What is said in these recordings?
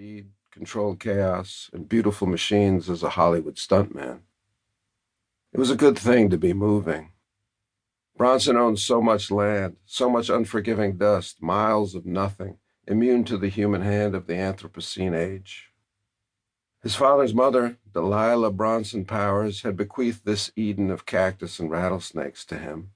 speed, controlled chaos, and beautiful machines as a Hollywood stuntman. It was a good thing to be moving. Bronson owned so much land, so much unforgiving dust, miles of nothing, immune to the human hand of the Anthropocene age. His father's mother, Yalulah Bronson Powers, had bequeathed this Eden of cactus and rattlesnakes to him.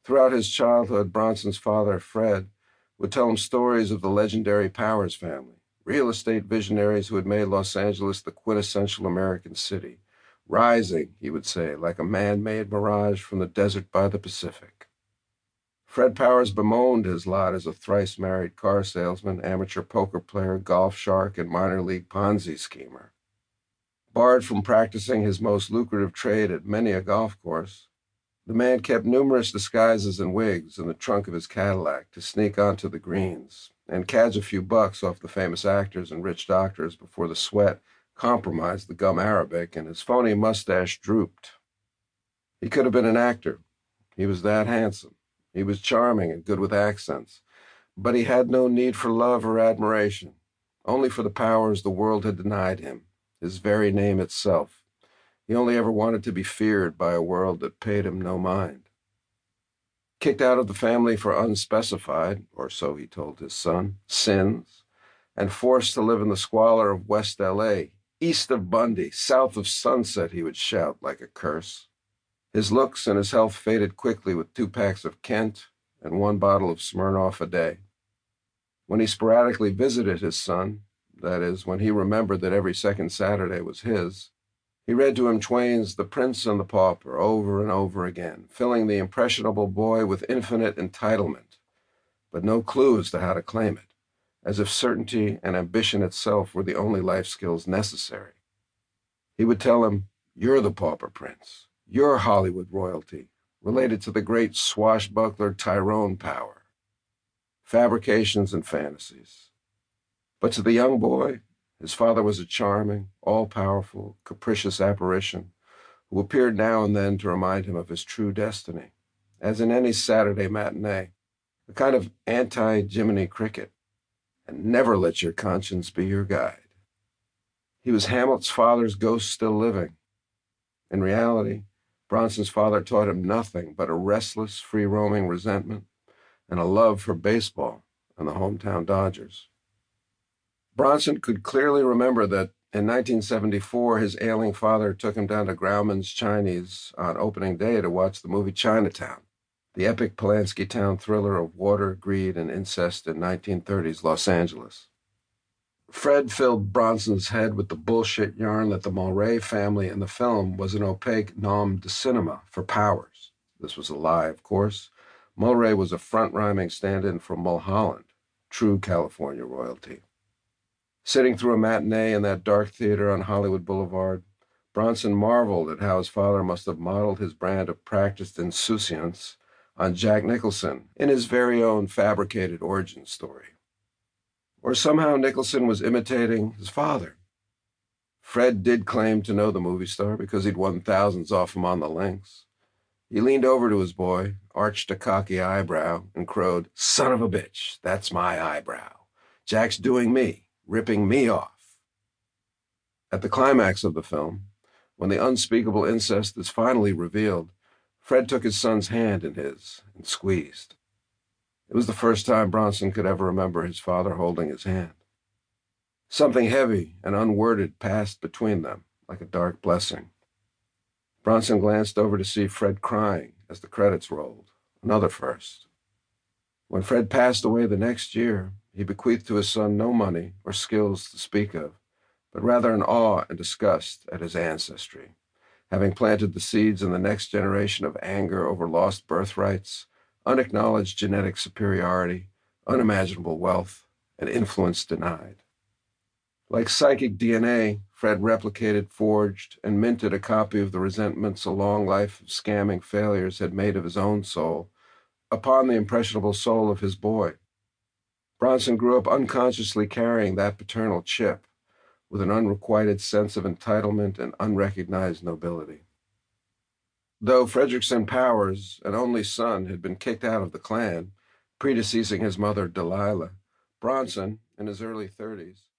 Throughout his childhood, Bronson's father, Fred, would tell him stories of the legendary Powers family, real estate visionaries who had made Los Angeles the quintessential American city, rising, he would say, like a man-made mirage from the desert by the Pacific. Fred Powers bemoaned his lot as a thrice-married car salesman, amateur poker player, golf shark, and minor league Ponzi schemer. Barred from practicing his most lucrative trade at many a golf course, the man kept numerous disguises and wigs in the trunk of his Cadillac to sneak onto the greens and cadge a few bucks off the famous actors and rich doctors before the sweat compromised the gum arabic and his phony mustache drooped. He could have been an actor. He was that handsome. He was charming and good with accents. But he had no need for love or admiration, only for the powers the world had denied him, his very name itself. He only ever wanted to be feared by a world that paid him no mind. Kicked out of the family for unspecified, or so he told his son, sins, and forced to live in the squalor of West L.A., east of Bundy, south of Sunset, he would shout like a curse. His looks and his health faded quickly with 2 packs of Kent and 1 bottle of Smirnoff a day. When he sporadically visited his son, that is, when he remembered that every second Saturday was his, he read to him Twain's The Prince and the Pauper over and over again, filling the impressionable boy with infinite entitlement, but no clue as to how to claim it, as if certainty and ambition itself were the only life skills necessary. He would tell him, "You're the Pauper Prince. You're Hollywood royalty, related to the great swashbuckler Tyrone Power." Fabrications and fantasies. But to the young boy, his father was a charming, all-powerful, capricious apparition who appeared now and then to remind him of his true destiny, as in any Saturday matinee, a kind of anti-Jiminy Cricket, and never let your conscience be your guide. He was Hamlet's father's ghost still living. In reality, Bronson's father taught him nothing but a restless, free-roaming resentment and a love for baseball and the hometown Dodgers. Bronson could clearly remember that in 1974, his ailing father took him down to Grauman's Chinese on opening day to watch the movie Chinatown, the epic Polanski town thriller of water, greed, and incest in 1930s Los Angeles. Fred filled Bronson's head with the bullshit yarn that the Mulray family in the film was an opaque nom de cinema for Powers. This was a lie, of course. Mulray was a front-rhyming stand-in for Mulholland, true California royalty. Sitting through a matinee in that dark theater on Hollywood Boulevard, Bronson marveled at how his father must have modeled his brand of practiced insouciance on Jack Nicholson in his very own fabricated origin story. Or somehow Nicholson was imitating his father. Fred did claim to know the movie star because he'd won thousands off him on the links. He leaned over to his boy, arched a cocky eyebrow, and crowed, "Son of a bitch, that's my eyebrow. Jack's doing me, ripping me off." At the climax of the film, when the unspeakable incest is finally revealed, Fred took his son's hand in his and squeezed. It was the first time Bronson could ever remember his father holding his hand. Something heavy and unworded passed between them, like a dark blessing. Bronson glanced over to see Fred crying as the credits rolled, another first. When Fred passed away the next year, he bequeathed to his son no money or skills to speak of, but rather an awe and disgust at his ancestry, having planted the seeds in the next generation of anger over lost birthrights, unacknowledged genetic superiority, unimaginable wealth, and influence denied. Like psychic DNA, Fred replicated, forged, and minted a copy of the resentments a long life of scamming failures had made of his own soul upon the impressionable soul of his boy. Bronson grew up unconsciously carrying that paternal chip, with an unrequited sense of entitlement and unrecognized nobility. Though Frederickson Powers, an only son, had been kicked out of the clan, predeceasing his mother Yalulah, Bronson, in his early 30s,